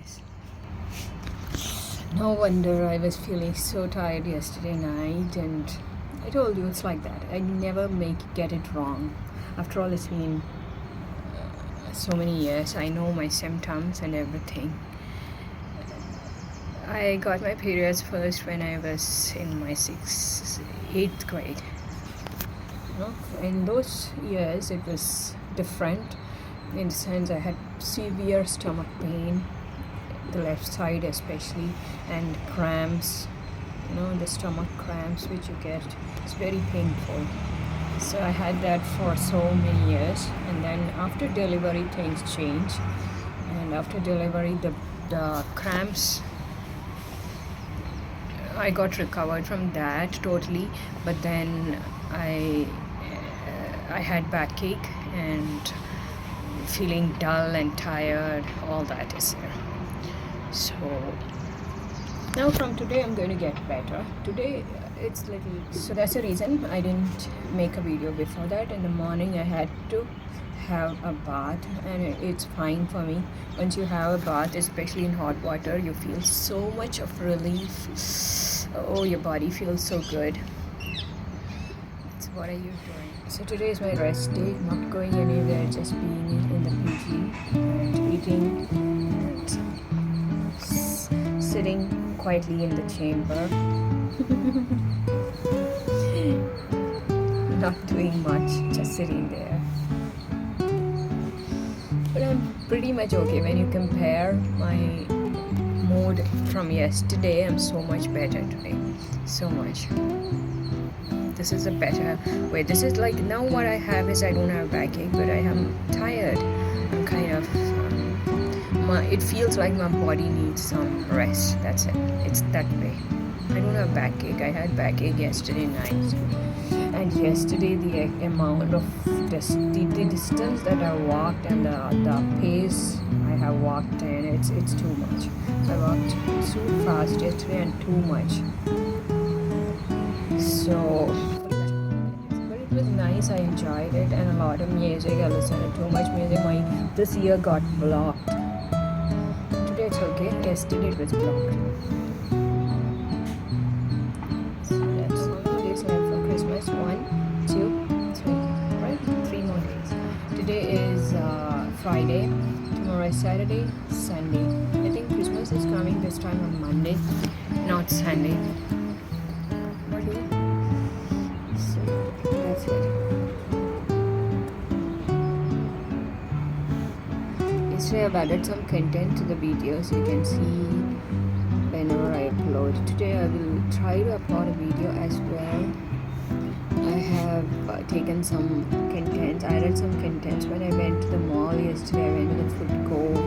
nice. No wonder I was feeling so tired yesterday night, and I told you it's like that. I never get it wrong. After all, it's been so many years. I know my symptoms and everything. I got my periods first when I was in my 8th grade. In those years it was different, in the sense I had severe stomach pain, the left side especially, and cramps, the stomach cramps which you get. It's very painful. So I had that for so many years, and then after delivery things change, and after delivery the cramps, I got recovered from that totally, but then I had backache and feeling dull and tired. All that is there. So now from today I'm going to get better. Today it's little, so that's the reason I didn't make a video before that. In the morning I had to have a bath, and it's fine for me. Once you have a bath, especially in hot water, you feel so much of relief. Oh, your body feels so good. So what are you doing? So today is my rest day, not going anywhere, just being in the PG and eating and sitting quietly in the chamber. Not doing much, just sitting there. But I'm pretty much okay. When you compare my mood from yesterday, I'm so much better today. So much. This is a better way. This is like, now what I have is I don't have backache, but I am tired. I'm kind of it feels like my body needs some rest. That's it. It's that way. I don't have backache. I had backache yesterday night, and yesterday the amount of the distance that I walked and the pace I have walked in, it's too much. I walked too fast yesterday and too much. So, but it was nice. I enjoyed it, and a lot of music. I listened to too much music. This ear got blocked. Today it's okay. Yesterday it was blocked. So that's how many days left for Christmas. 1, 2, 3. Right? 3 more days. Today is Friday. Tomorrow is Saturday. Sunday. I think Christmas is coming this time on Monday, not Sunday. Yesterday I've added some content to the videos. You can see whenever I upload. Today I will try to upload a video as well. I have taken some contents. I added some contents when I went to the mall yesterday. I went to the food court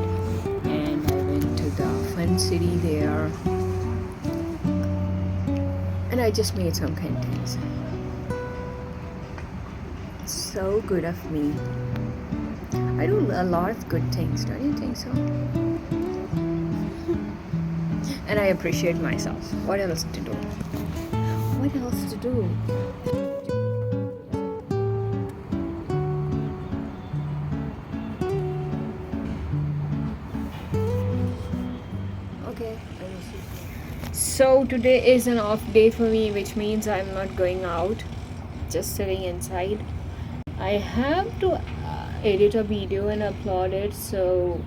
and I went to the fun city there, and I just made some contents. So good of me. I do a lot of good things, don't you think so? And I appreciate myself. What else to do? What else to do? Okay, I will see. So today is an off day for me, which means I'm not going out, just sitting inside. I have to edit a video and upload it, so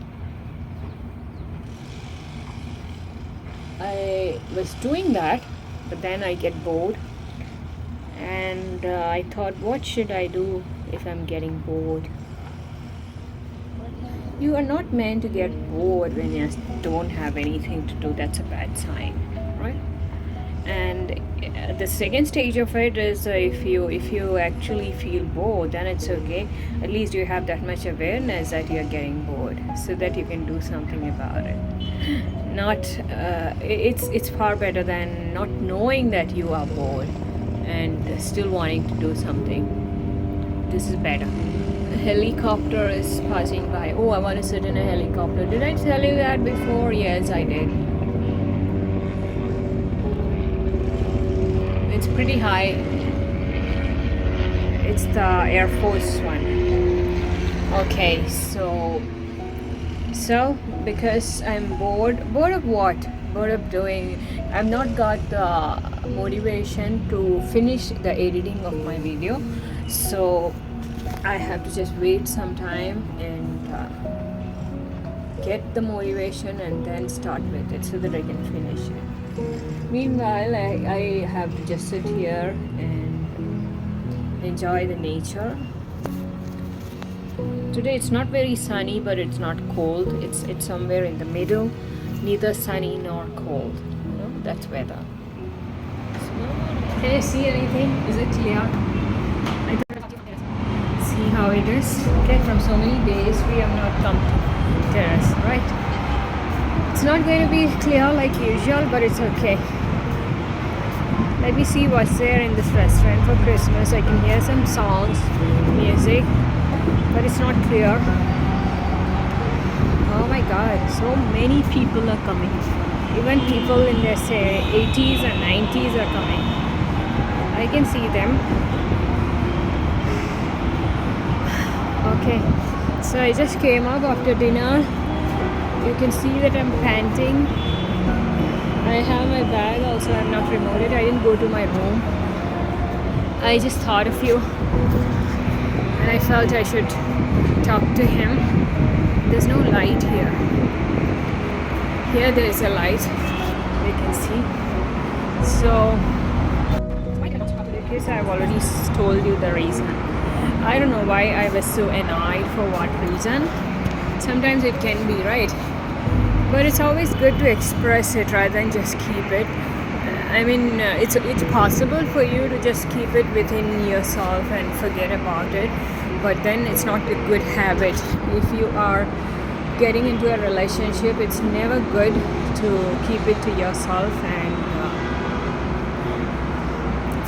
I was doing that, but then I get bored, and I thought, what should I do if I'm getting bored? You are not meant to get bored when you don't have anything to do. That's a bad sign, right? And the second stage of it is if you actually feel bored, then it's okay. At least you have that much awareness that you're getting bored, so that you can do something about it. Not it's far better than not knowing that you are bored and still wanting to do something. This is better. A helicopter is passing by. Oh, I want to sit in a helicopter. Did I tell you that before? Yes, I did. It's pretty high. It's the Air Force one. Okay, so because I'm bored. Bored of what? Bored of doing. I've not got the motivation to finish the editing of my video, so I have to just wait some time and get the motivation and then start with it so that I can finish it. Meanwhile, I have to just sit here and enjoy the nature. Today it's not very sunny, but it's not cold. It's somewhere in the middle, neither sunny nor cold. You know, that's weather. Can you see anything? Is it clear? See how it is. Okay, from so many days we have not come to terrace, right? It's not going to be clear like usual, but it's okay. Let me see what's there in this restaurant for Christmas. I can hear some songs, music, but it's not clear. Oh my god, so many people are coming. Even people in their 80s and 90s are coming. I can see them. Okay, so I just came up after dinner. You can see that I'm panting. I have my bag also. I'm not removed it. I didn't go to my room. I just thought of you, and I felt I should talk to him. There's no light here. Here there is a light. You can see. So, because I've already told you the reason. I don't know why I was so annoyed, for what reason. Sometimes it can be, right? But it's always good to express it rather than just keep it. I mean, it's possible for you to just keep it within yourself and forget about it, but then it's not a good habit. If you are getting into a relationship, it's never good to keep it to yourself and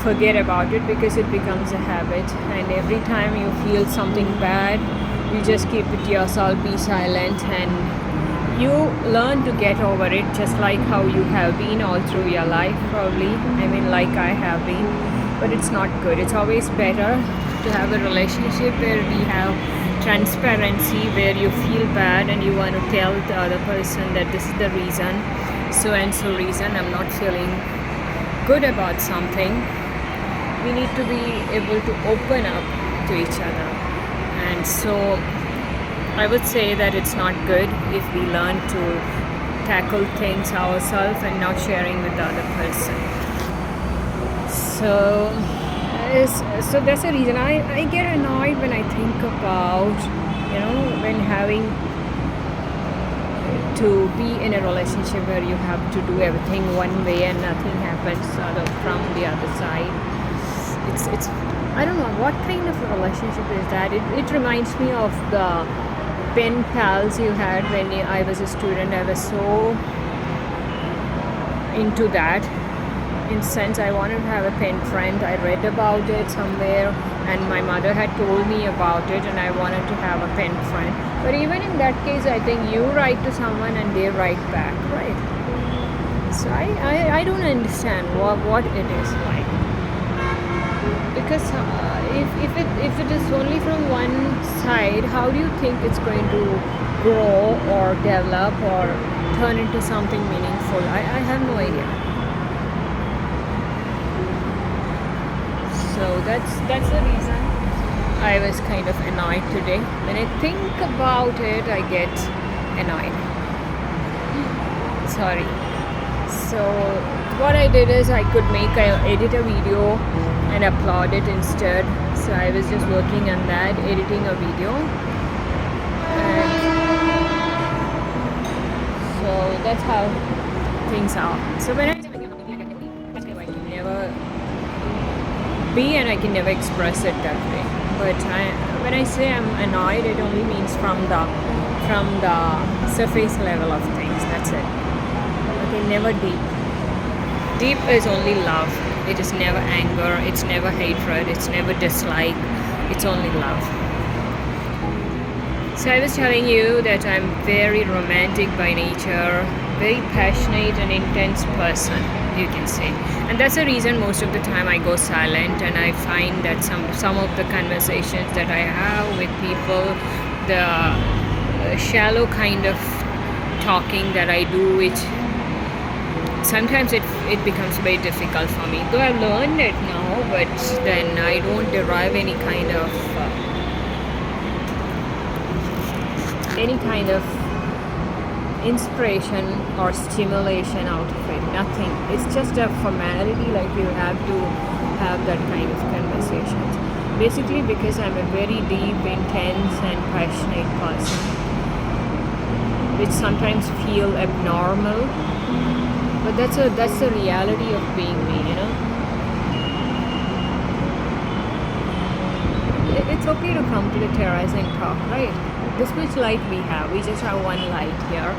forget about it, because it becomes a habit, and every time you feel something bad, you just keep it to yourself, be silent, and you learn to get over it, just like how you have been all through your life, probably. I mean, like I have been. But it's not good. It's always better to have a relationship where we have transparency, where you feel bad and you want to tell the other person that this is the reason, so and so reason I'm not feeling good about something. We need to be able to open up to each other. And so I would say that it's not good if we learn to tackle things ourselves and not sharing with the other person. So that's the reason I get annoyed when I think about, when having to be in a relationship where you have to do everything one way and nothing happens sort of from the other side. It's I don't know what kind of a relationship is that. It reminds me of the pen pals you had when I was a student. I was so into that. In sense, I wanted to have a pen friend. I read about it somewhere, and my mother had told me about it, and I wanted to have a pen friend. But even in that case, I think you write to someone and they write back, right? So I don't understand what it is like. Because if it is only from one side, how do you think it's going to grow or develop or turn into something meaningful? I have no idea. So that's the reason I was kind of annoyed today. When I think about it, I get annoyed. Sorry. So what I did is I could edit a video and upload it instead. So I was just working on that, editing a video. And so that's how things are. So when I can never be, and I can never express it that way. But when I say I'm annoyed, it only means from the surface level of things. That's it. Okay, never deep. Deep is only love. It is never anger, it's never hatred, it's never dislike, it's only love. So I was telling you that I'm very romantic by nature, very passionate and intense person, you can say. And that's the reason most of the time I go silent, and I find that some of the conversations that I have with people, the shallow kind of talking that I do, which sometimes it becomes very difficult for me. Though I've learned it now, but then I don't derive any kind of inspiration or stimulation out of it. Nothing. It's just a formality, like you have to have that kind of conversations. Basically because I'm a very deep, intense and passionate person, which sometimes feel abnormal, but that's the reality of being me, you know. It's okay to come to the terrace and talk, right? This much light we have. We just have one light here.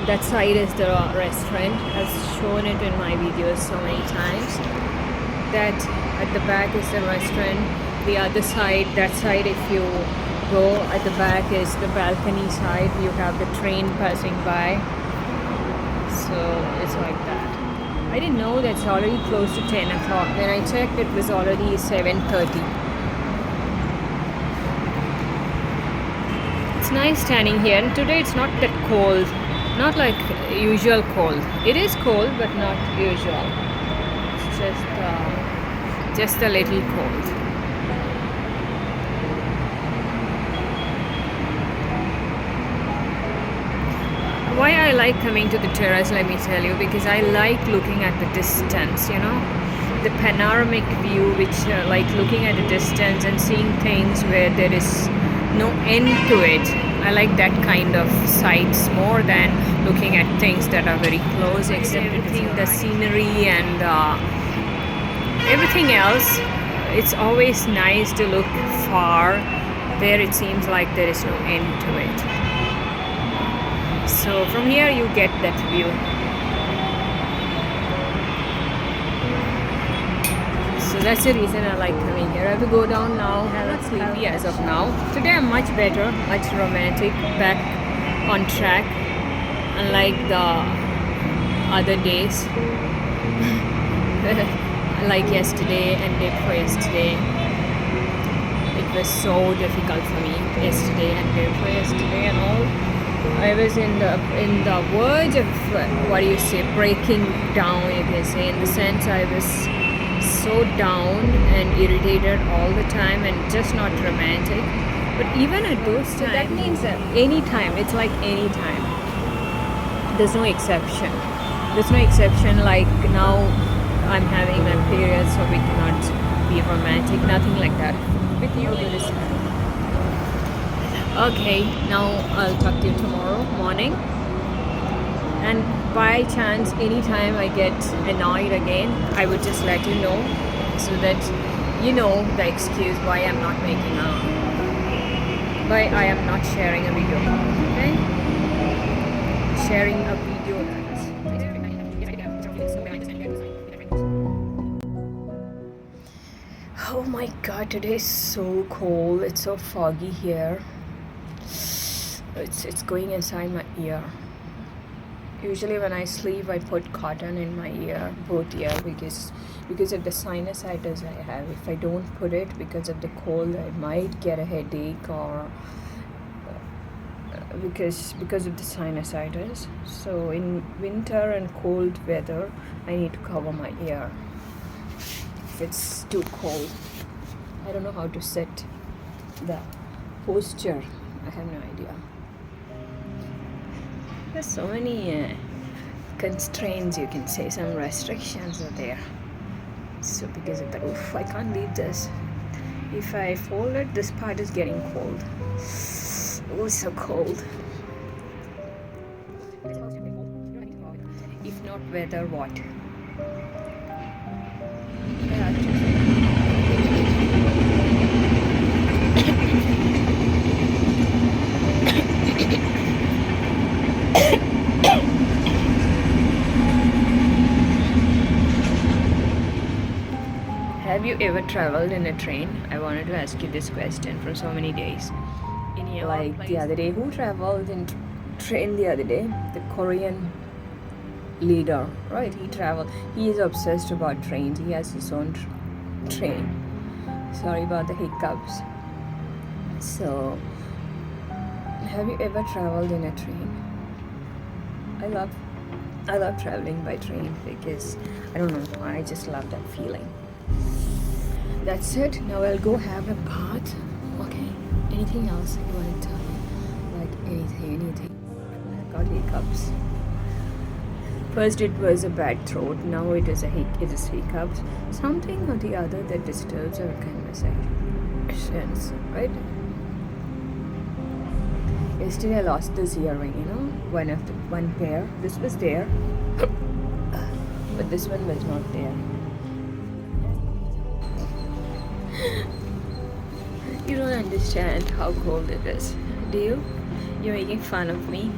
That side is the restaurant. I've shown it in my videos so many times. That at the back is the restaurant. The other side, that side, if you go at the back, is the balcony side. You have the train passing by. So it's like that. I didn't know that it's already close to 10 o'clock. When I checked, it was already 7:30. It's nice standing here, and today it's not that cold, not like usual cold. It is cold, but not usual. It's just a little cold. Why I like coming to the terrace, let me tell you, because I like looking at the distance, you know, the panoramic view, which like looking at the distance and seeing things where there is no end to it. I like that kind of sights more than looking at things that are very close, except everything, the scenery and everything else. It's always nice to look far where it seems like there is no end to it. So from here you get that view. So that's the reason I like coming here. I have to go down now. I'm not sleepy as of now. Today I'm much better, much romantic, back on track, unlike the other days. Like yesterday and day before yesterday. It was so difficult for me yesterday and day before yesterday and all. I was in the verge of breaking down, you can say, in the sense I was so down and irritated all the time and just not romantic. But even at those times, that means that any time, it's like any time. There's no exception. There's no exception like now I'm having my period, so we cannot be romantic, nothing like that. With you, okay, now I'll talk to you tomorrow morning. And by chance, anytime I get annoyed again, I would just let you know, so that you know the excuse why I'm not why I am not sharing a video. Okay? Sharing a video, guys. Oh my god, today is so cold. It's so foggy here. It's going inside my ear. Usually when I sleep, I put cotton in my ear, both ear, because of the sinusitis I have. If I don't put it because of the cold, I might get a headache, or because of the sinusitis. So in winter and cold weather, I need to cover my ear if it's too cold. I don't know how to set the posture. I have no idea. There's so many constraints, you can say, some restrictions are there. So because of that, I can't leave this. If I fold it, this part is getting cold. Oh, so cold. If not weather, what? Have you ever traveled in a train? I wanted to ask you this question for so many days. Like the other day, who traveled in train the other day? The Korean leader, right? He traveled. He is obsessed about trains. He has his own train. Sorry about the hiccups. So, have you ever traveled in a train? I love traveling by train because I don't know, I just love that feeling. That's it. Now I'll go have a bath. Okay. Anything else you want to tell me? Like anything. I got hiccups. First it was a bad throat. Now it is hiccups. Something or the other that disturbs our conversation, right? Yesterday I lost this earring. One pair. This was there, but this one was not there. You don't understand how cold it is, do you? You're making fun of me,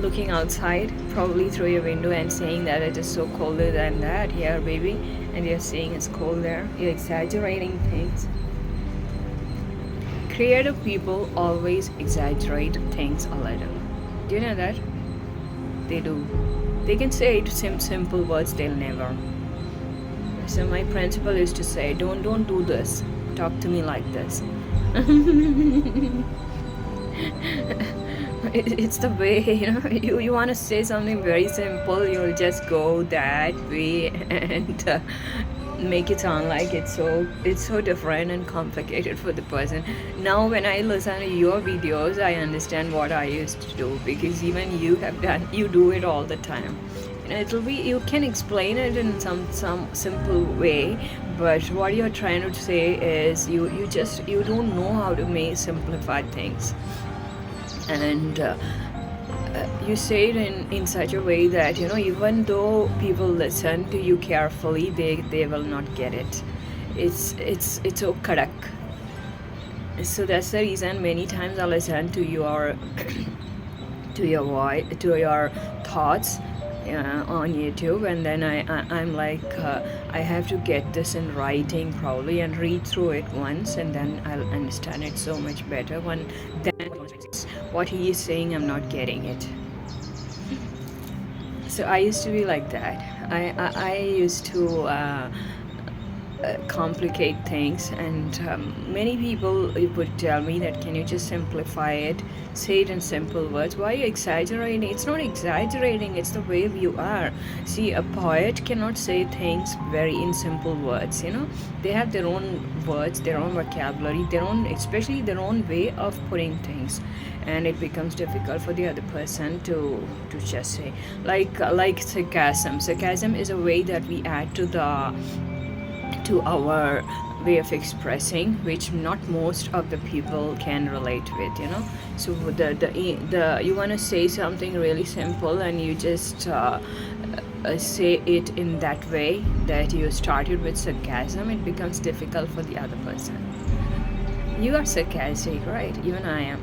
looking outside, probably through your window and saying that it is so colder than that here, baby, and you're saying it's cold there. You're exaggerating things. Creative people always exaggerate things a little. Do you know that? They do. They can say it simple words, they'll never. So my principle is to say, don't do this. Talk to me like this. It's the way, you want to say something very simple, you'll just go that way and make it sound like it's so different and complicated for the person. Now when I listen to your videos, I understand what I used to do, because even you do it all the time. You can explain it in some simple way, but what you're trying to say is you don't know how to make simplified things, and you say it in such a way that even though people listen to you carefully, they will not get it. It's so kadak. So that's the reason many times I listen to your to your voice, to your thoughts on YouTube, and then I'm like, I have to get this in writing probably and read through it once, and then I'll understand it so much better. What he is saying, I'm not getting it. So I used to be like that. I used to complicate things, and many people would tell me that, can you just simplify it, say it in simple words? Why are you exaggerating? It's not exaggerating, it's the way you are. See, a poet cannot say things very in simple words. They have their own words, their own vocabulary, especially their own way of putting things, and it becomes difficult for the other person to just say, like sarcasm is a way that we add to our way of expressing, which not most of the people can relate with. So you want to say something really simple, and you just say it in that way that you started with sarcasm. It becomes difficult for the other person. You are sarcastic, right? Even I am.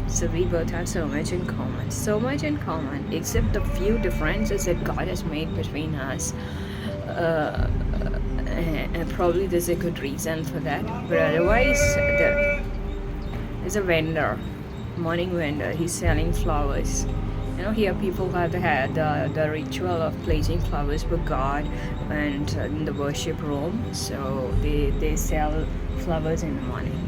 So we both have so much in common, except the few differences that God has made between us. And probably there's a good reason for that, but otherwise there's a morning vendor. He's selling flowers. Here people have had the ritual of placing flowers for God and in the worship room, so they sell flowers in the morning.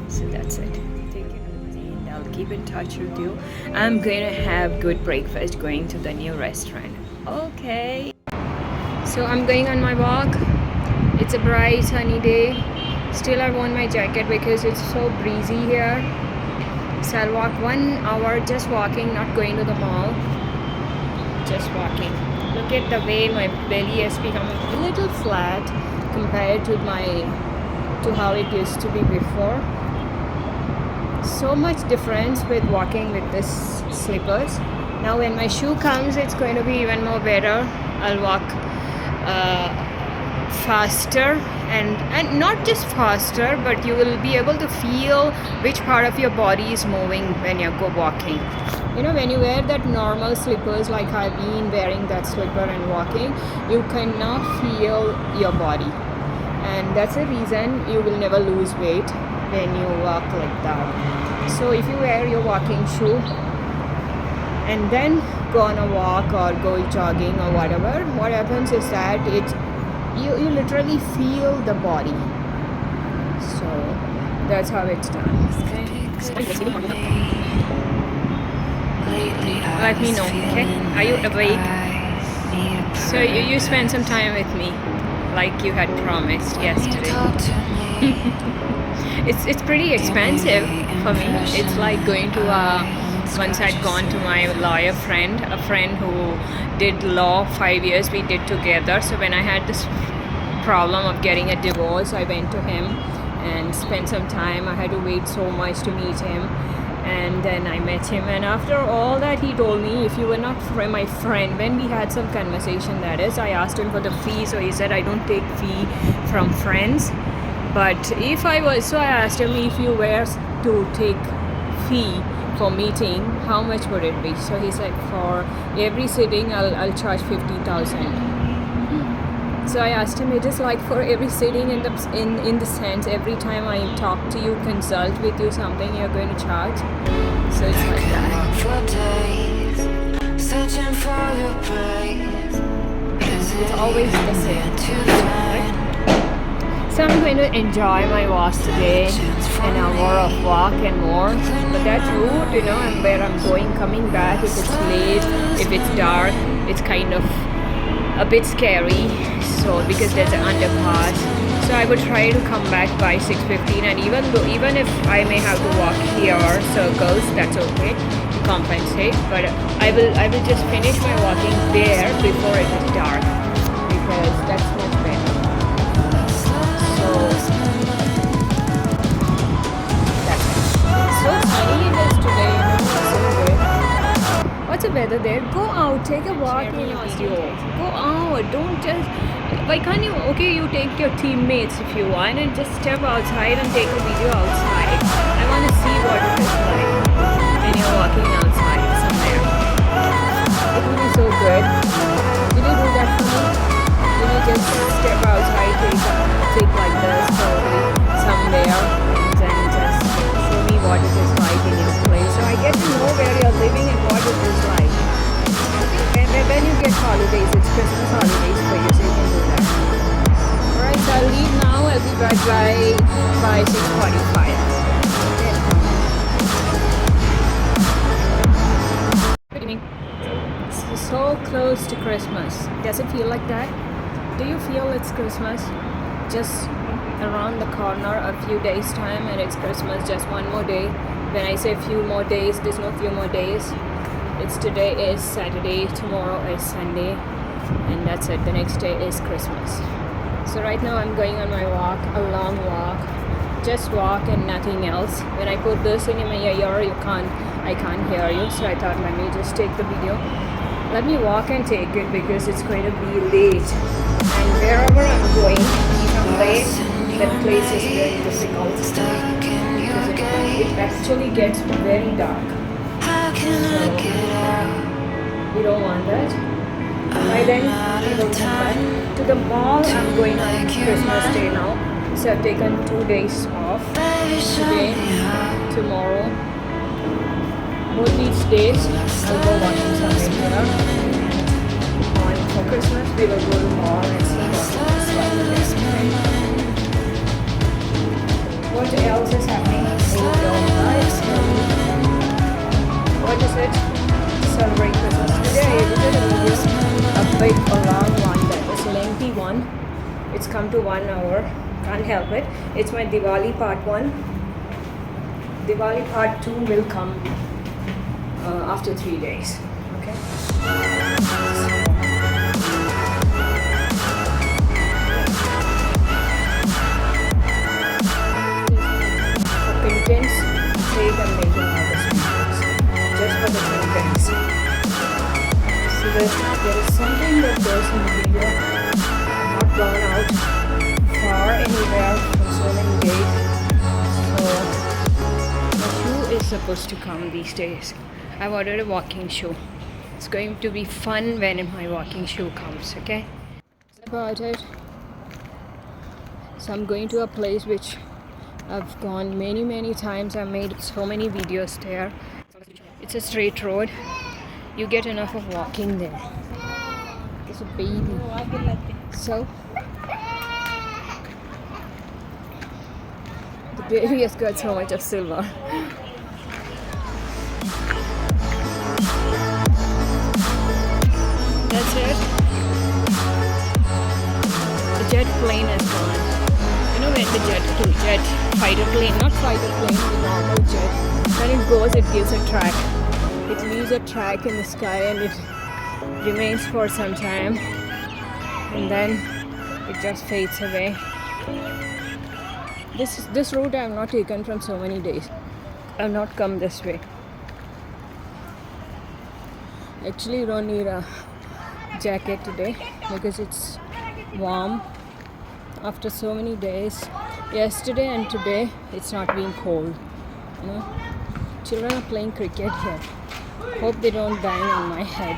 So that's it. Take it easy, and I'll keep in touch with you. I'm going to have good breakfast going to the new restaurant. Okay. So I'm going on my walk. It's a bright sunny day. Still I've worn my jacket because it's so breezy here. So I'll walk 1 hour just walking, not going to the mall. Just walking. Look at the way my belly has become a little flat compared to how it used to be before. So much difference with walking with this slippers. Now when my shoe comes, it's going to be even more better. I'll walk faster, and not just faster, but you will be able to feel which part of your body is moving when you go walking. When you wear that normal slippers, like I've been wearing that slipper and walking, you cannot feel your body, and that's the reason you will never lose weight when you walk like that. So if you wear your walking shoe and then go on a walk or go jogging or whatever, what happens is that you literally feel the body. So that's how it's done. let me know, okay? Are you awake? So you spend some time with me, like you had promised yesterday. It's pretty expensive for me. It's like going to once I'd gone to my lawyer friend, a friend who did law 5 years we did together. So when I had this problem of getting a divorce, I went to him and spent some time. I had to wait so much to meet him, and then I met him, and after all that he told me, if you were not my friend, when we had some conversation, that is, I asked him for the fee, so he said I don't take fee from friends, but if I was, so I asked him, if you were to take fee for meeting, how much would it be? So he said, for every sitting I'll charge 50,000. So I asked him, it is like for every sitting in the sense, every time I talk to you, consult with you something, you're going to charge? So it's like that. It's always the same. Right? So I'm going to enjoy my walk today, an hour of walk and more. But that route, you know, and where I'm going, coming back, if it's late, if it's dark, it's kind of a bit scary, so because there's an underpass, so I would try to come back by 6:15, and even if I may have to walk here circles, that's okay to compensate, but I will just finish my walking there before it is dark, because that's much better. So that's it. So sunny it is today, you know, it's so good. What's the weather there? Go out, take a walk in your video. Go out, don't just, why can't you, okay, you take your teammates if you want and just step outside and take a video outside. I want to see what it is like when you're walking outside somewhere. It will be so good. Will you do that for me? Will you just step outside, take like this probably somewhere, and then just show me what it is like in your place, so I get to know where you're living and what it is like. When you get holidays, it's Christmas holidays for you, so you can do that. Alright, so I'll leave now. I'll be back by 6:45. Good evening. It's so close to Christmas. Does it feel like that? Do you feel it's Christmas? Just around the corner, a few days time, and it's Christmas, just one more day. When I say few more days, there's no few more days. It's today is Saturday, tomorrow is Sunday, and that's it. The next day is Christmas. So right now I'm going on my walk, a long walk, just walk and nothing else. When I put this in my ear, I can't hear you, so I thought let me just take the video. Let me walk and take it because it's going to be late, and wherever I'm going, if I'm late, that place is very difficult because it actually gets very dark. So we don't want that. By then we will come back to the mall. I'm going on Christmas Day now, so I've taken 2 days off, today, tomorrow. Both these days I'll go watching something here, and for Christmas we will go to the mall and see what else is happening in your lives. What is it? Celebrate Christmas. Today I did a video, a big, a long one, that was a lengthy one. It's come to 1 hour. Can't help it. It's my Diwali part 1. Diwali part 2 will come after 3 days. Okay. For contents, say I'm making all this videos. Just for the contents. So there is something that goes in the video. I'm not gone out far anywhere for so many days. So my shoe is supposed to come these days. I've ordered a walking shoe. It's going to be fun when my walking shoe comes, okay? That's about it. So I'm going to a place which I've gone many times. I've made so many videos there. It's a straight road. You get enough of walking there. There's a baby. So the baby has got so much of silver. plane has gone. You know when the jet fighter plane, not fighter plane, the normal jet, when it goes, it gives a track. It leaves a track in the sky and it remains for some time, and then it just fades away. This route I have not taken from so many days. I have not come this way. Actually, you don't need a jacket today because it's warm. After so many days, yesterday and today, it's not been cold. You know, children are playing cricket here. Hope they don't bang on my head.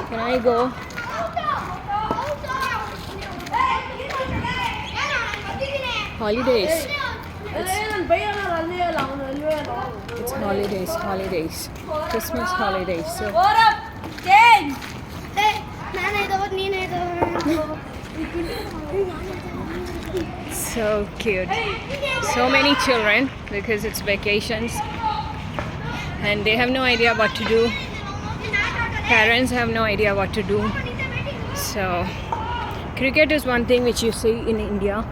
Can I go? Holidays. It's holidays. Christmas holidays. So so cute. So many children because it's vacations and they have no idea what to do. Parents have no idea what to do. So cricket is one thing which you see in India.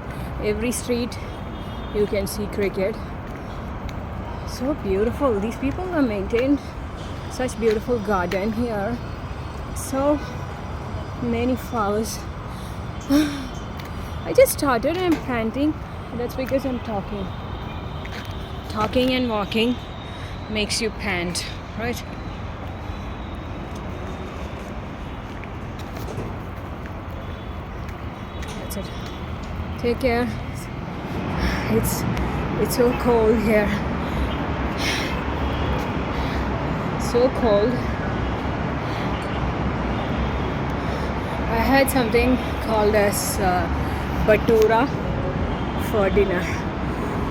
Every street you can see cricket. So beautiful. These people have maintained such beautiful garden here. So many flowers. I just started and I'm panting. That's because I'm talking. Talking and walking makes you pant, right? That's it. Take care. It's so cold here. So cold. I had something called as batura for dinner.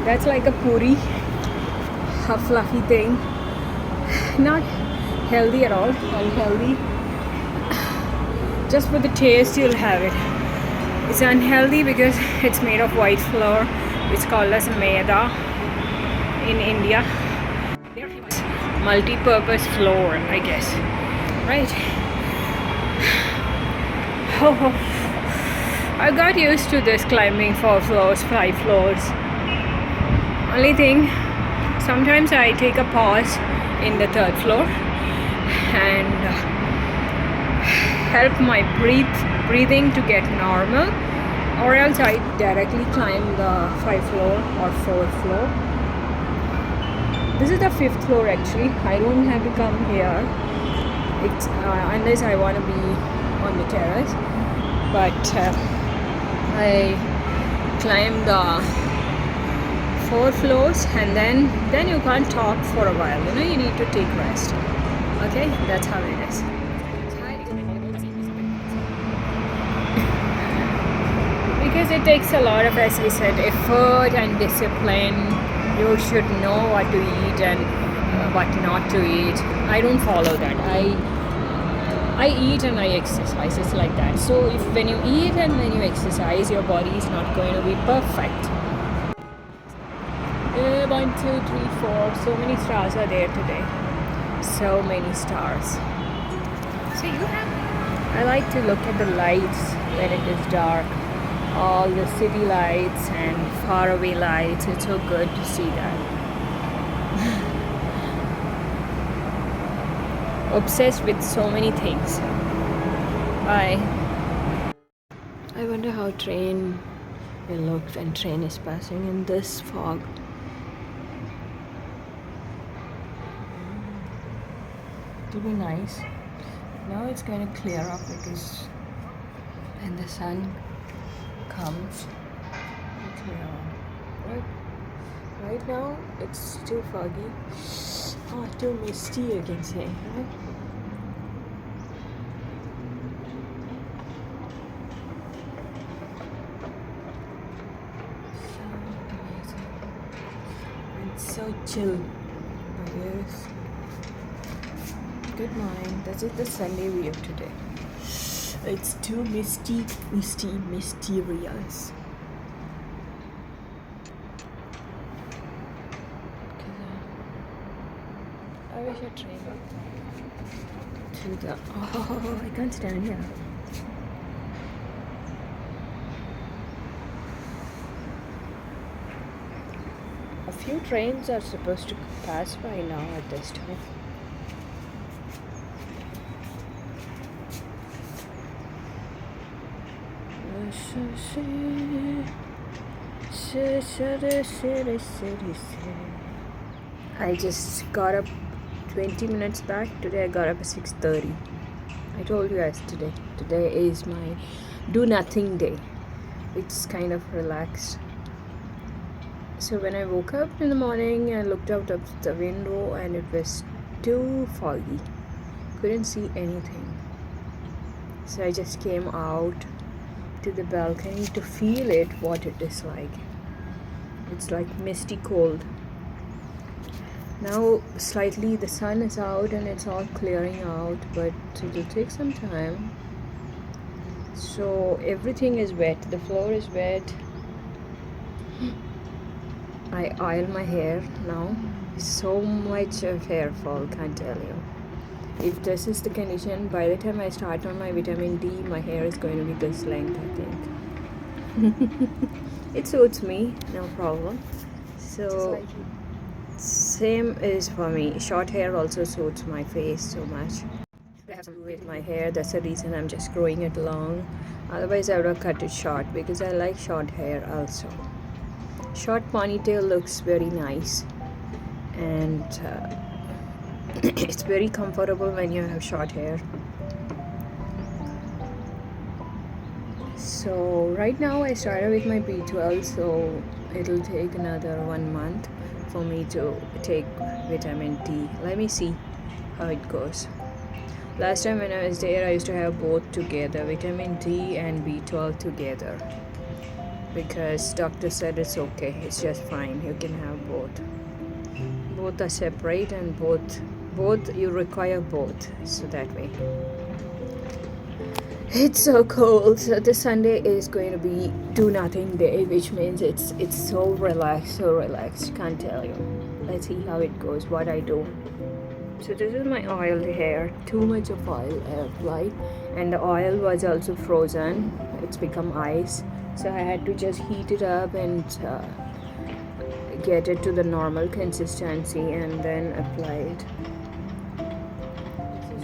That's like a puri, a fluffy thing. Not healthy at all, unhealthy. Just for the taste you'll have it. It's unhealthy because it's made of white flour. It's called as maida in India. Multi-purpose flour, I guess. Right? Oh, I got used to this climbing 4 floors, 5 floors. Only thing, sometimes I take a pause in the 3rd floor and help my breathing to get normal, or else I directly climb the 5th floor or 4th floor. This is the 5th floor actually. I don't have to come here unless I want to be on the terrace, but I climb the 4 floors and then you can't talk for a while. You know, you need to take rest. Okay, that's how it is. Because it takes a lot of, as I said, effort and discipline. You should know what to eat and what not to eat. I don't follow that. I eat and I exercise. It's like that. So if when you eat and when you exercise, your body is not going to be perfect. 1, 2, 3, 4. So many stars are there today. So many stars. So you have. I like to look at the lights when it is dark. All the city lights and faraway lights. It's so good to see that. Obsessed with so many things. Bye. I wonder how train will look when train is passing in this fog. It'll be nice. Now it's going to clear up because when the sun comes, it'll clear up. Right now it's too foggy. Oh, too misty, you can say. Right? So amazing. And so chill. Yes. Good morning. This is the Sunday view today. It's too misty, mysterious. I wish I train to the. Oh, I can't stand here. Few trains are supposed to pass by now at this time. I just got up 20 minutes back. Today I got up at 6:30. I told you yesterday. Today is my do nothing day. It's kind of relaxed. So when I woke up in the morning, I looked out of the window and it was too foggy. Couldn't see anything. So I just came out to the balcony to feel it, what it is like. It's like misty cold. Now slightly the sun is out and it's all clearing out, but it will take some time. So everything is wet. The floor is wet. I oil my hair now. So much of hair fall, can't tell you. If this is the condition, by the time I start on my vitamin D, my hair is going to be this length, I think. It suits me, no problem. So same is for me. Short hair also suits my face so much. I have to do with my hair, that's the reason I'm just growing it long. Otherwise I would have cut it short because I like short hair also. Short ponytail looks very nice, and it's very comfortable when you have short hair. So right now I started with my B12, so it'll take another 1 month for me to take vitamin D. Let me see how it goes. Last time when I was there, I used to have both together, vitamin D and B12 together, because doctor said it's okay, it's just fine, you can have both. Both are separate and both you require both, so that way. It's so cold. So this Sunday is going to be do nothing day, which means it's so relaxed, can't tell you. Let's see how it goes, what I do. So this is my oiled hair. Too much of oil I applied, and the oil was also frozen. It's become ice, so I had to just heat it up and get it to the normal consistency and then apply it.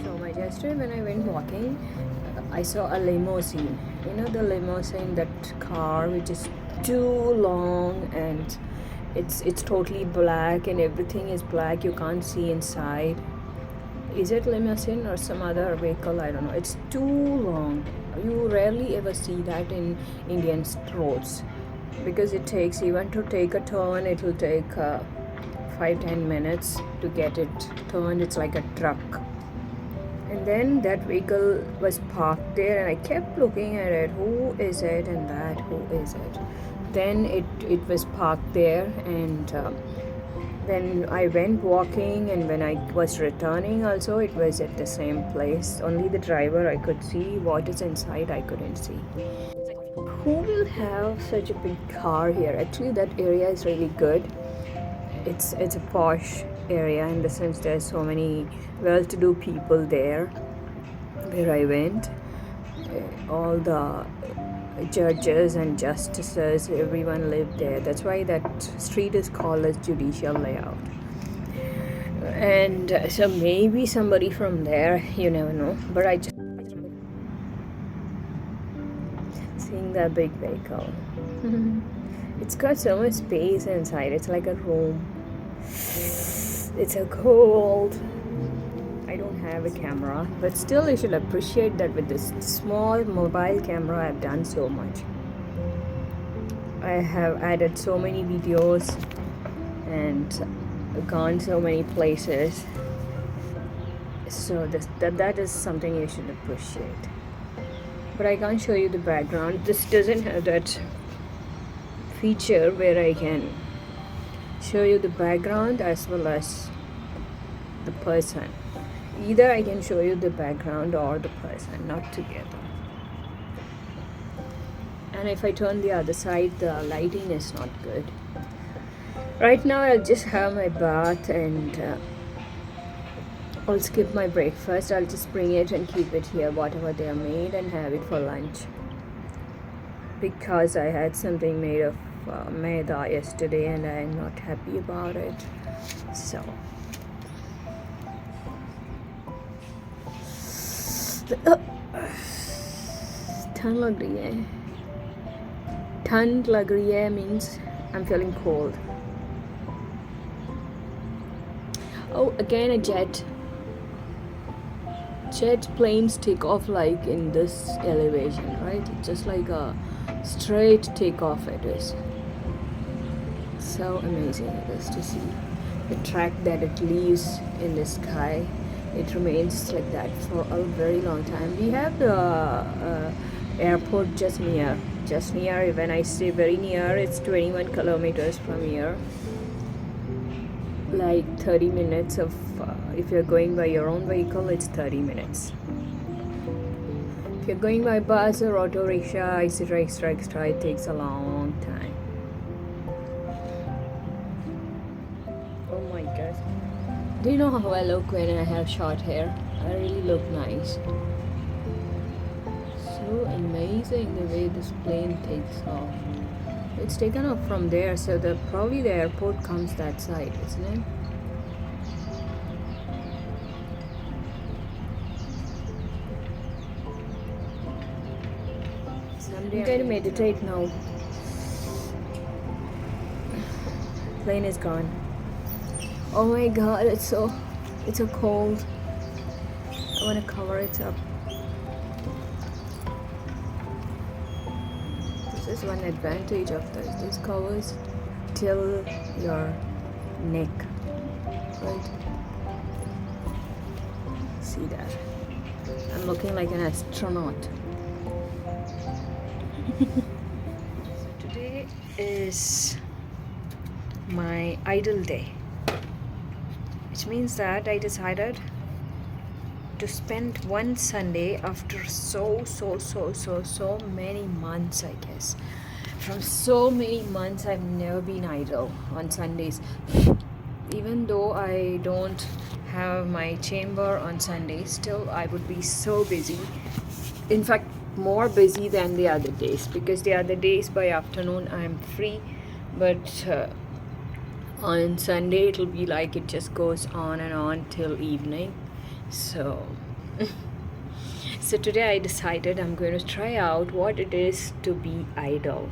So much. Yesterday when I went walking, I saw a limousine. You know the limousine, that car which is too long and it's totally black and everything is black. You can't see inside. Is it limousine or some other vehicle? I don't know. It's too long. You rarely ever see that in Indian roads, because it takes, even to take a turn, it will take 5-10 minutes to get it turned. It's like a truck. And then that vehicle was parked there and I kept looking at it. Who is it and that? Who is it? Then it was parked there, and then I went walking, and when I was returning also, it was at the same place. Only the driver I could see. What is inside I couldn't see. Who will have such a big car here? Actually that area is really good. It's a posh area in the sense there's so many well-to-do people there where I went. All the judges and justices, everyone lived there. That's why that street is called as Judicial Layout. And so maybe somebody from there, you never know. But I just seeing that big vehicle. It's got so much space inside. It's like a room. It's so cold. I don't have a camera, but still you should appreciate that with this small mobile camera I've done so much. I have added so many videos and gone so many places. So that is something you should appreciate. But I can't show you the background. This doesn't have that feature where I can show you the background as well as the person. Either I can show you the background or the person, not together. And if I turn the other side, the lighting is not good. Right now I'll just have my bath and I'll skip my breakfast. I'll just bring it and keep it here, whatever they are made, and have it for lunch. Because I had something made of maida yesterday and I'm not happy about it. So ठंड लग रही है means I'm feeling cold. Oh, again a jet. Jet planes take off like in this elevation, right? It's just like a straight takeoff. It is so amazing it is to see the track that it leaves in the sky. It remains like that for a very long time. We have the airport just near. When I say very near, it's 21 kilometers from here, like 30 minutes of if you're going by your own vehicle, it's 30 minutes. If you're going by bus or auto rickshaw, etc., it takes a long time. Oh my god. Do you know how I look when I have short hair? I really look nice. So amazing the way this plane takes off. It's taken off from there, so probably the airport comes that side, isn't it? Someday I'm going to meditate now. Plane is gone. Oh my god, it's so cold. I want to cover it up. This is one advantage of this. This covers till your neck, right? See that? I'm looking like an astronaut. So today is my idle day, which means that I decided to spend one Sunday after so many months, I guess. From so many months I've never been idle on Sundays. Even though I don't have my chamber on Sundays, still I would be so busy. In fact, more busy than the other days, because the other days by afternoon I'm free, but on Sunday it'll be like it just goes on and on till evening. So today I decided I'm going to try out what it is to be idle,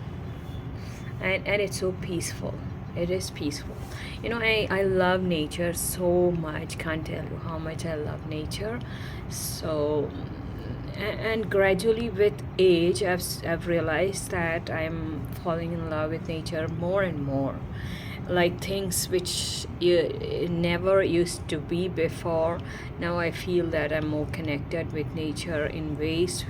and it's so peaceful. It is peaceful. You know, I love nature so much. Can't tell you how much I love nature. So and gradually with age I've realized that I'm falling in love with nature more and more, like things which never used to be before. Now I feel that I'm more connected with nature in ways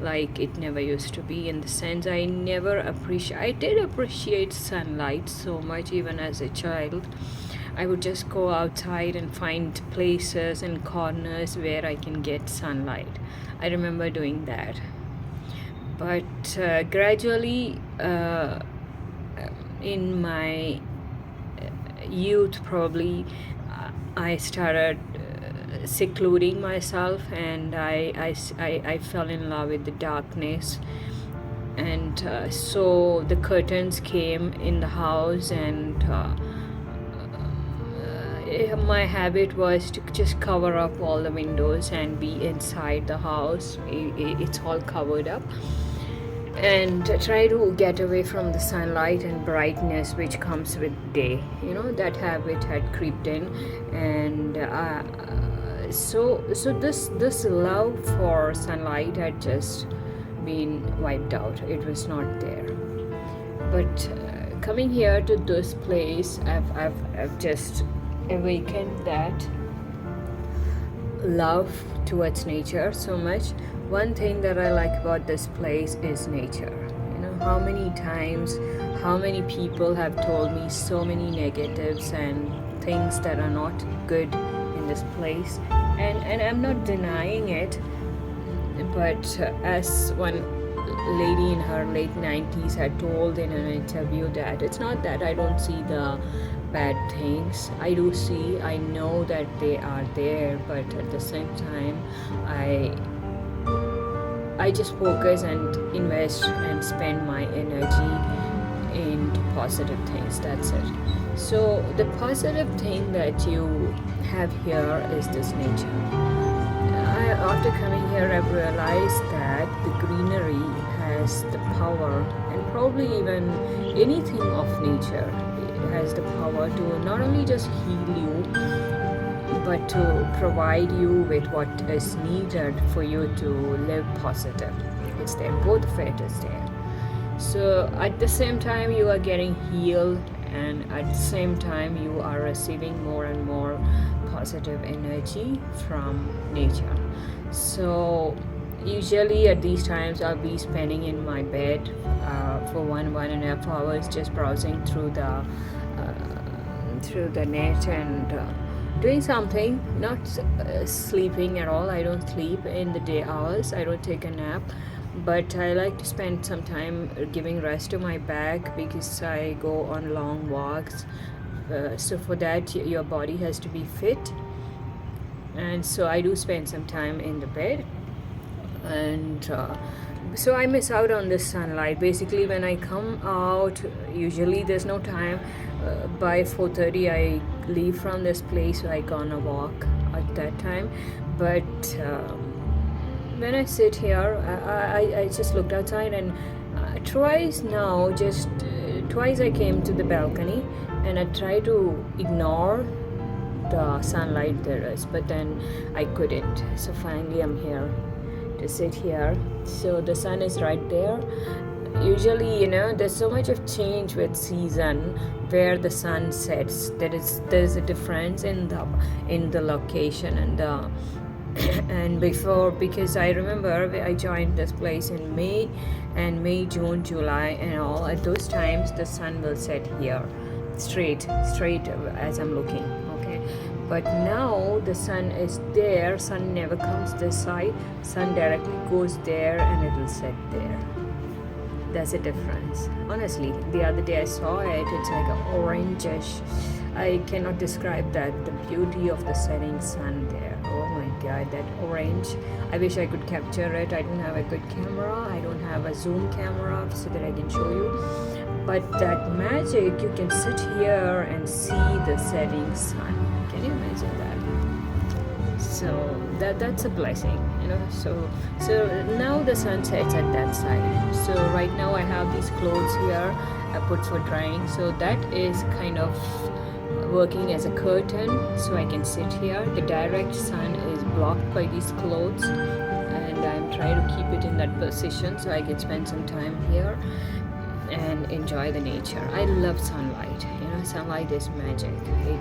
like it never used to be, in the sense I did appreciate sunlight so much. Even as a child, I would just go outside and find places and corners where I can get sunlight. I remember doing that. But gradually in my youth, probably, I started secluding myself, and I fell in love with the darkness. And so the curtains came in the house, and my habit was to just cover up all the windows and be inside the house. It's all covered up, and try to get away from the sunlight and brightness which comes with day. You know, that habit had creeped in, and so this love for sunlight had just been wiped out. It was not there. But coming here to this place, I've just awakened that love towards nature so much. One thing that I like about this place is nature. You know, how many times, how many people have told me so many negatives and things that are not good in this place, and I'm not denying it. But as one lady in her late 90s had told in an interview, that it's not that I don't see the bad things. I do see, I know that they are there, but at the same time I just focus and invest and spend my energy into positive things. That's it. So the positive thing that you have here is this nature. After coming here, I've realized that the greenery has the power, and probably even anything of nature, it has the power to not only just heal you, but to provide you with what is needed for you to live positive. It's there, both of it is there. So at the same time you are getting healed, and at the same time you are receiving more and more positive energy from nature. So usually at these times I'll be spending in my bed for 1.5 hours just browsing through the net and doing something, not sleeping at all. I don't sleep in the day hours. I don't take a nap, but I like to spend some time giving rest to my back because I go on long walks. So for that your body has to be fit, and so I do spend some time in the bed, and so I miss out on the sunlight. Basically when I come out, usually there's no time. By 4:30 I leave from this place, so I go on a walk at that time. But when I sit here, I just looked outside, and twice I came to the balcony and I try to ignore the sunlight there is, but then I couldn't. So finally I'm here to sit here. So the sun is right there. Usually, there's so much of change with season where the sun sets. There's a difference in the location and and before, because I remember I joined this place in May, June, July and all. At those times the sun will set here straight as I'm looking. Okay, but now the sun is there. Sun never comes this side. Sun directly goes there and it will set there. There's a difference. Honestly, the other day I saw it. It's like an orangish. I cannot describe that. The beauty of the setting sun there. Oh my God, that orange. I wish I could capture it. I don't have a good camera. I don't have a zoom camera so that I can show you. But that magic, you can sit here and see the setting sun. Can you imagine that? So that's a blessing, so now the sun sets at that side. So right now I have these clothes here I put for drying, so that is kind of working as a curtain, so I can sit here. The direct sun is blocked by these clothes, and I'm trying to keep it in that position so I can spend some time here and enjoy the nature. I love sunlight. Sunlight is magic.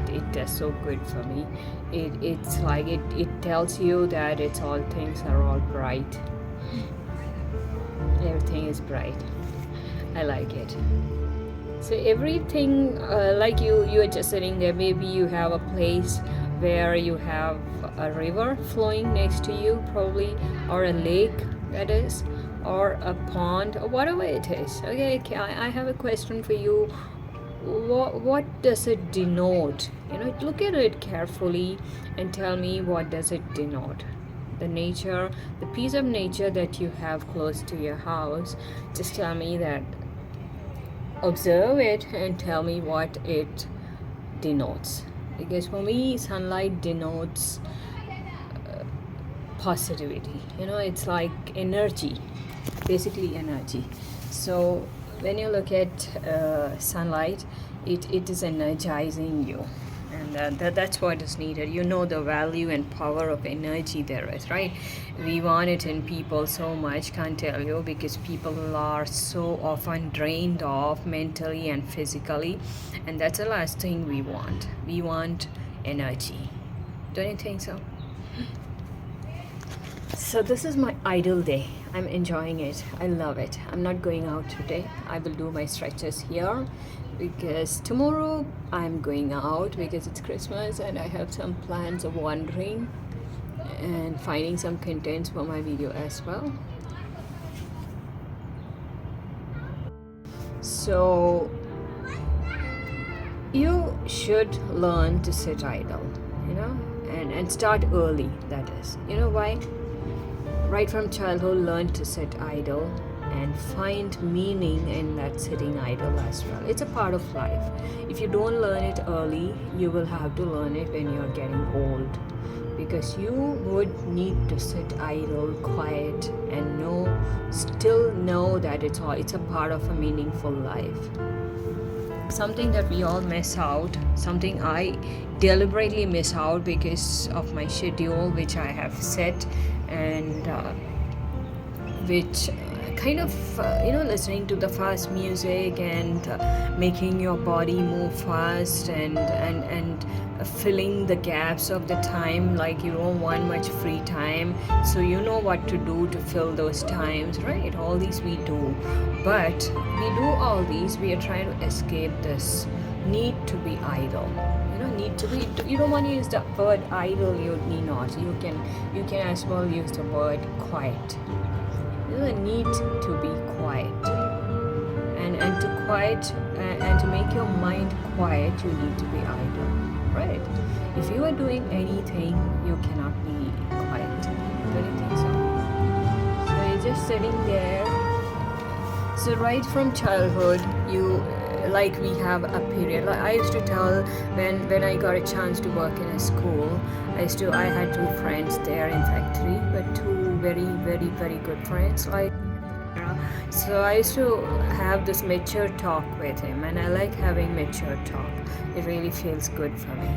It does so good for me. It's like it tells you that all things are all bright. Everything is bright. I like it. So everything, like you are just sitting there. Maybe you have a place where you have a river flowing next to you, probably, or a lake, that is, or a pond, or whatever it is. Okay, I have a question for you. What does it denote? Look at it carefully and tell me, what does it denote? The nature, the piece of nature that you have close to your house. Just tell me that. Observe it and tell me what it denotes. Because for me, sunlight denotes positivity. It's like energy, basically energy. So when you look at sunlight, it is energizing you, and that's what is needed. The value and power of energy there is, right? We want it in people so much, can't tell you, because people are so often drained off mentally and physically, and that's the last thing we want. We want energy. Don't you think so? So this is my idle day. I'm enjoying it. I love it. I'm not going out today. I will do my stretches here because tomorrow I'm going out because it's Christmas and I have some plans of wandering and finding some contents for my video as well. So you should learn to sit idle, and start early, that is. Why? Right from childhood, learn to sit idle and find meaning in that sitting idle as well. It's a part of life. If you don't learn it early, you will have to learn it when you're getting old, because you would need to sit idle, quiet, and still know that it's a part of a meaningful life. Something that we all miss out, something I deliberately miss out because of my schedule which I have set, and which kind of listening to the fast music and making your body move fast, and filling the gaps of the time, like you don't want much free time, so you know what to do to fill those times, right? All these we do, but we do all these, we are trying to escape this need to be idle. Need to be, you don't want to use the word idle, you need not, you can as well use the word quiet. The need to be quiet, and to quiet and to make your mind quiet, you need to be idle, right? If you are doing anything, you cannot be quiet. Don't you think so? So you're just sitting there. So right from childhood, we have a period. Like I used to tell, when I got a chance to work in a school, I had two friends there, in fact three, but two very, very, very good friends. So I used to have this mature talk with him, and I like having mature talk. It really feels good for me.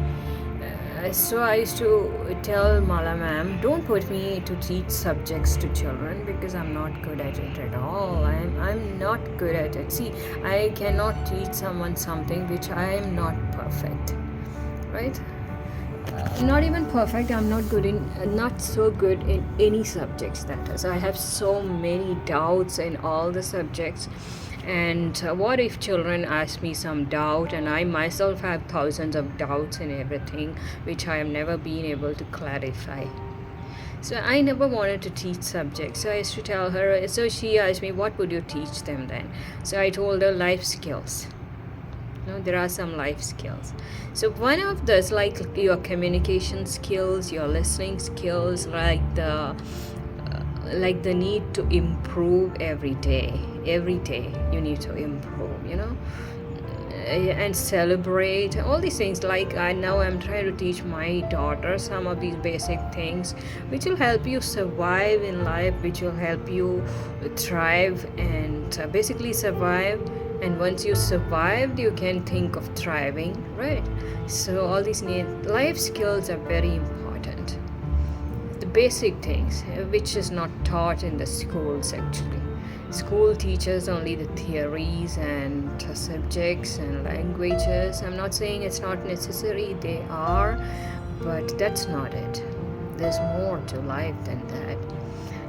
So I used to tell Mala ma'am, don't put me to teach subjects to children, because I'm not good at it at all. I'm not good at it. See, I cannot teach someone something which I am not perfect, right? Not even perfect. I'm not so good in any subjects, that is. I have so many doubts in all the subjects. And what if children ask me some doubt, and I myself have thousands of doubts in everything which I have never been able to clarify. So I never wanted to teach subjects. So I used to tell her, so she asked me, what would you teach them then? So I told her life skills. There are some life skills. So one of those, like your communication skills, your listening skills, like the need to improve every day. Every day you need to improve, and celebrate all these things. Like now I'm trying to teach my daughter some of these basic things which will help you survive in life, which will help you thrive, and basically survive. And once you survived, you can think of thriving, right? So all these life skills are very important. The basic things which is not taught in the schools actually. School teaches only the theories and subjects and languages. I'm not saying it's not necessary, they are, but that's not it. There's more to life than that.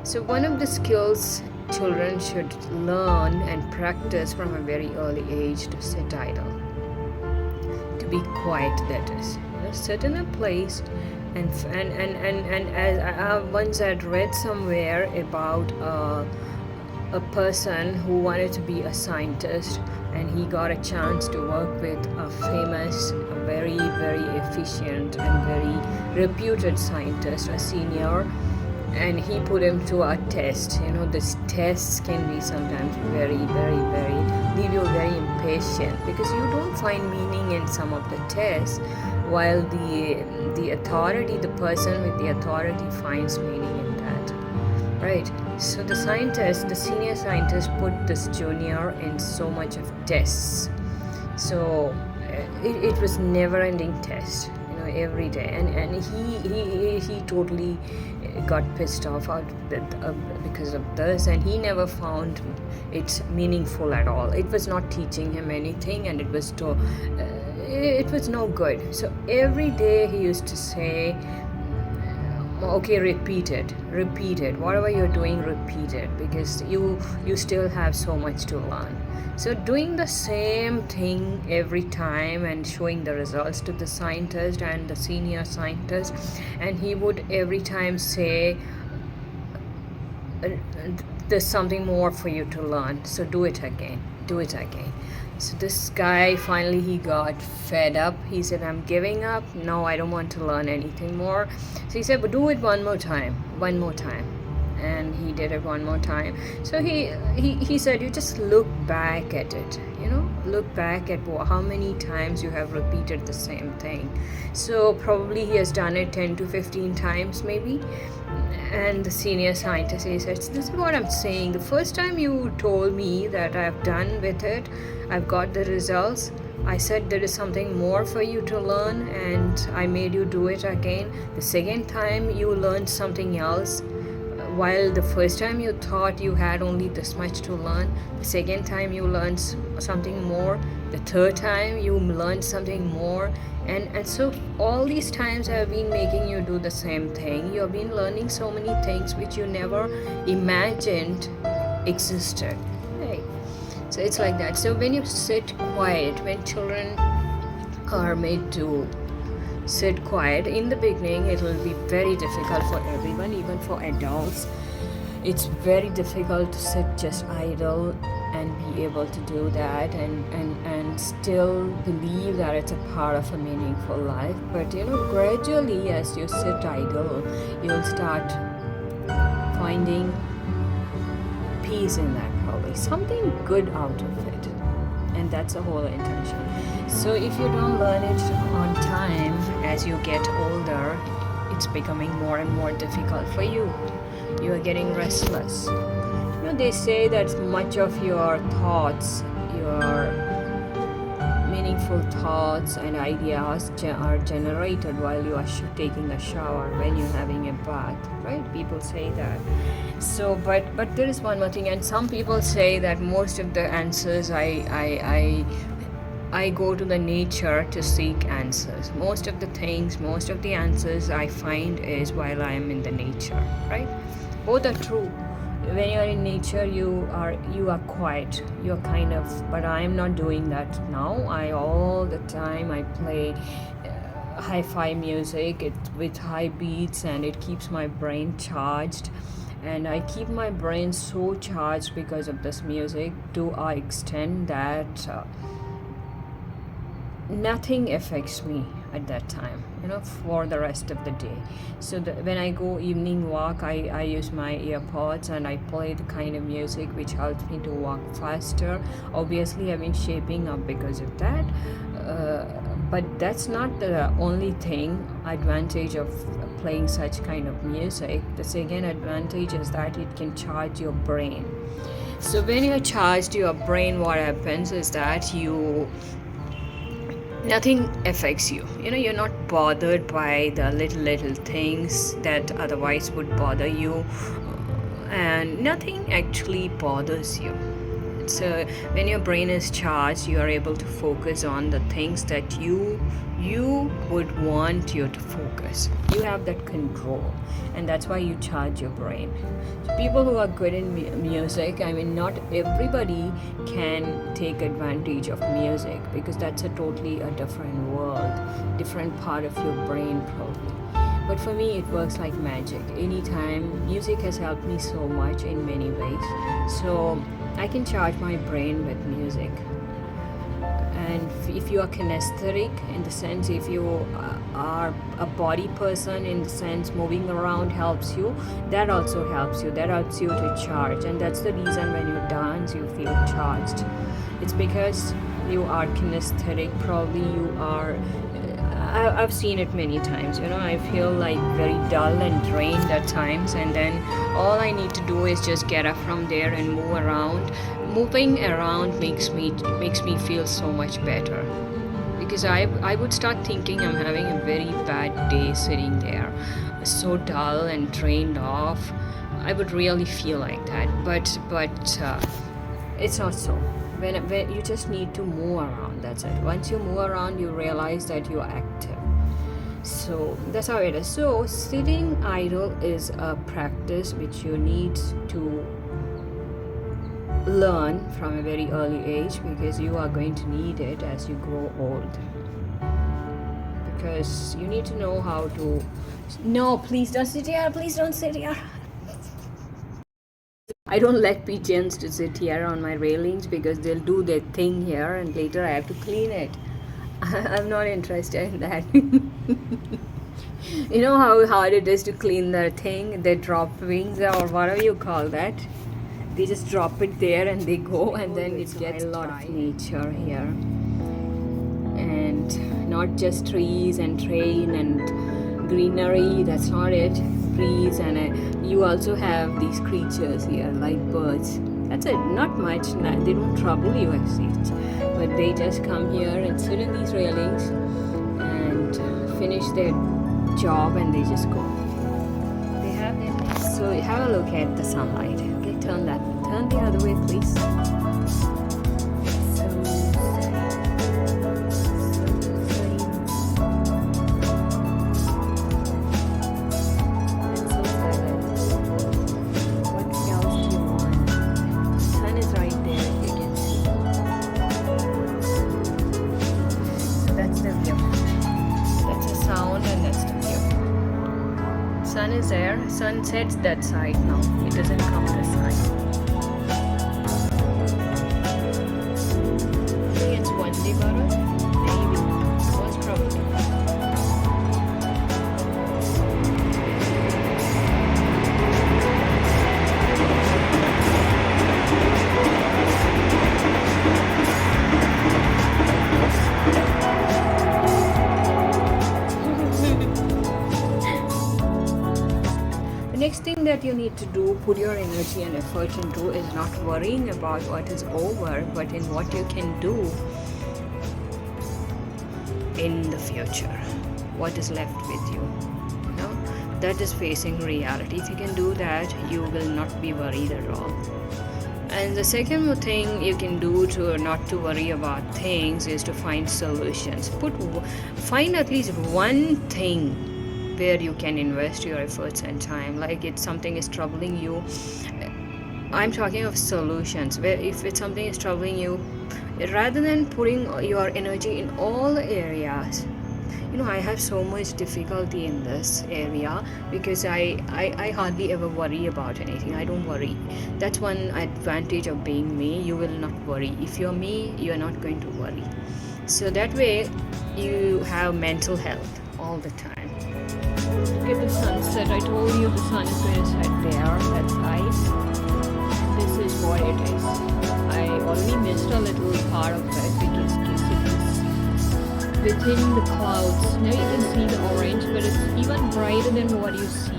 So one of the skills children should learn and practice from a very early age, to sit idle, to be quiet, that is. Sit in a place and as I once had read somewhere about a person who wanted to be a scientist, and he got a chance to work with a famous, a very, very efficient and very reputed scientist, a senior, and he put him to a test. These tests can be sometimes very, very, very, leave you very impatient, because you don't find meaning in some of the tests, while the authority, the person with the authority finds meaning in that, right? So the senior scientist put this junior in so much of tests. So it was never-ending test, every day, and he totally got pissed off because of this, and he never found it meaningful at all. It was not teaching him anything, and it was no good. So every day he used to say, okay, repeat it, whatever you're doing, repeat it, because you still have so much to learn. So doing the same thing every time and showing the results to the scientist and the senior scientist, and he would every time say, there's something more for you to learn, so do it again. So this guy, finally he got fed up. He said, I'm giving up. No, I don't want to learn anything more. So he said, but do it one more time. and he did it one more time. So he said, you just look back at it, look back at how many times you have repeated the same thing. So probably he has done it 10 to 15 times maybe. And the senior scientist, he said, this is what I'm saying, the first time you told me that I've done with it, I've got the results, I said there is something more for you to learn, and I made you do it again. The second time you learned something else, while the first time you thought you had only this much to learn. The second time you learned something more. The third time you learned something more. And so all these times I've been making you do the same thing. You've been learning so many things which you never imagined existed. Right? So it's like that. So when you sit quiet, when children are made to sit quiet, in the beginning it will be very difficult for everyone, even for adults. It's very difficult to sit just idle and be able to do that and still believe that it's a part of a meaningful life. But gradually, as you sit idle, you'll start finding peace in that, probably something good out of it. And that's the whole intention. So if you don't learn it on time, as you get older, it's becoming more and more difficult for you. You are getting restless. They say that much of your thoughts, your meaningful thoughts and ideas are generated while you are taking a shower, when you're having a bath, right? People say that. So, but there is one more thing, and some people say that most of the answers I go to the nature to seek answers. Most of the answers I find is while I am in the nature, right? Both are true. When you are in nature, you are quiet. You're kind of, but I am not doing that now. All the time I play hi-fi music with high beats, and it keeps my brain charged. And I keep my brain so charged because of this music to an extent that nothing affects me at that time, for the rest of the day. So when I go evening walk, I use my earpods and I play the kind of music which helps me to walk faster. Obviously, I've been shaping up because of that. But that's not the only advantage of playing such kind of music. The second advantage is that it can charge your brain. So when you're charged your brain, what happens is that nothing affects you. You're not bothered by the little things that otherwise would bother you, and nothing actually bothers you. So when your brain is charged, you are able to focus on the things that you would want you to focus. You have that control, and that's why you charge your brain. So people who are good in music, not everybody can take advantage of music, because that's a totally different world, different part of your brain probably. But for me, it works like magic. Anytime, music has helped me so much in many ways. So I can charge my brain with music. And if you are kinesthetic, in the sense if you are a body person, in the sense moving around helps you, that also helps you. That helps you to charge. And that's the reason when you dance, you feel charged. It's because you are kinesthetic. Probably you are... I've seen it many times. I feel like very dull and drained at times, and then all I need to do is just get up from there and move around. Moving around makes me feel so much better, because I would start thinking I'm having a very bad day sitting there, so dull and drained off. I would really feel like that, but it's not so. When you just need to move around, that's it. Once you move around, you realize that you are active. So that's how it is. So sitting idle is a practice which you need to learn from a very early age, because you are going to need it as you grow old. Because you need to know how to... No, please don't sit here. Please don't sit here. I don't let pigeons to sit here on my railings, because they'll do their thing here and later I have to clean it. I'm not interested in that. You know how hard it is to clean the thing? They drop wings or whatever you call that. They just drop it there and they go, and then it gets a lot of nature here. And not just trees and train and greenery, that's not it. Trees and you also have these creatures here like birds. That's it, not much. They don't trouble you as such, but they just come here and sit in these railings and finish their job and they just go. They have them. So have a look at the sunlight. Okay, turn the other way, please. Sun is there. Sun sets that side now. It doesn't come this side. I think it's one day borrowed. Maybe. Most probably. Next thing that you need to do, put your energy and effort into, is not worrying about what is over, but in what you can do in the future. What is left with you? You know, that is facing reality. If you can do that, you will not be worried at all. And the second thing you can do to not to worry about things is to find solutions. Find at least one thing where you can invest your efforts and time. Like it's something is troubling you. I'm talking of solutions. Where if it's something is troubling you, rather than putting your energy in all areas. You know, I have so much difficulty in this area because I hardly ever worry about anything. I don't worry. That's one advantage of being me. You will not worry. If you're me, you're not going to worry. So that way you have mental health all the time. Look at the sunset. I told you the sun is going to set there. That's ice. This is what it is. I already missed a little part of it because it is within the clouds. Now you can see the orange, but it's even brighter than what you see